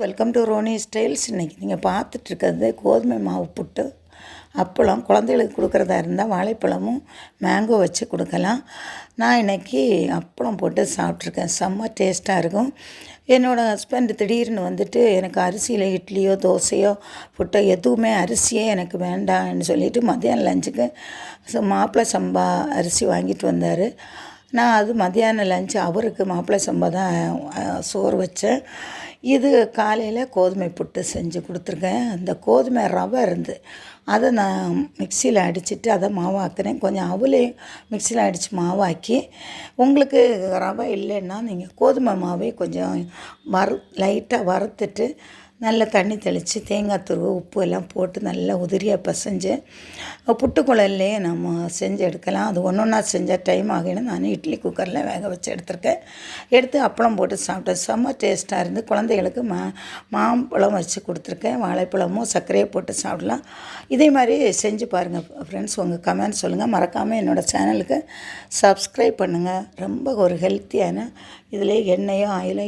Welcome to Ronnie styles. இன்றைக்கி நீங்கள் பார்த்துட்ருக்கிறது கோதுமை மாவு புட்டு, அப்பளம். குழந்தைகளுக்கு கொடுக்குறதா இருந்தால் வாழைப்பழமும் மேங்கோ வச்சு கொடுக்கலாம். நான் இன்றைக்கி அப்பளம் போட்டு சாப்பிட்ருக்கேன். செம்ம டேஸ்ட்டாக இருக்கும். என்னோடய ஹஸ்பண்ட் திடீர்னு வந்துட்டு எனக்கு அரிசியில் இட்லியோ தோசையோ புட்டோ எதுவுமே அரிசியே எனக்கு வேண்டாம்னு சொல்லிவிட்டு மத்தியானம் லஞ்சுக்கு மாப்பிள்ளை சம்பா அரிசி வாங்கிட்டு வந்தார். நான் அது மத்தியானம் லஞ்சு அவருக்கு மாப்பிள்ளை சம்பா தான் சோறு வச்சேன். இது காலையில் கோதுமை புட்டு செஞ்சு கொடுத்துருக்கேன். அந்த கோதுமை ரவை இருந்து அதை நான் மிக்சியில் அடிச்சுட்டு அதை மாவாக்குறேன். கொஞ்சம் அவளையும் மிக்சியில் அடித்து மாவாக்கி, உங்களுக்கு ரவை இல்லைன்னா நீங்கள் கோதுமை மாவே கொஞ்சம் லைட்டாக வறுத்துட்டு நல்லா தண்ணி தெளித்து தேங்காய் துருவு உப்பு எல்லாம் போட்டு நல்லா உதிரியாக பிசைஞ்சு புட்டுக்குழல்லையே நம்ம செஞ்சு எடுக்கலாம். அது ஒன்று ஒன்றா செஞ்சால் டைம் ஆகின்னு நான் இட்லி குக்கரில் வேக வச்சு எடுத்துருக்கேன். எடுத்து அப்பளம் போட்டு சாப்பிட்டேன். செம்ம டேஸ்ட்டாக இருந்து குழந்தைகளுக்கு மாம்பழம் வச்சு கொடுத்துருக்கேன். வாழைப்பழமும் சர்க்கரையை போட்டு சாப்பிடலாம். இதே மாதிரி செஞ்சு பாருங்கள் ஃப்ரெண்ட்ஸ். உங்கள் கமெண்ட் சொல்லுங்கள். மறக்காமல் என்னோடய சேனலுக்கு சப்ஸ்கிரைப் பண்ணுங்கள். ரொம்ப ஒரு ஹெல்த்தியான இதில் எண்ணெயோ ஆயிலோ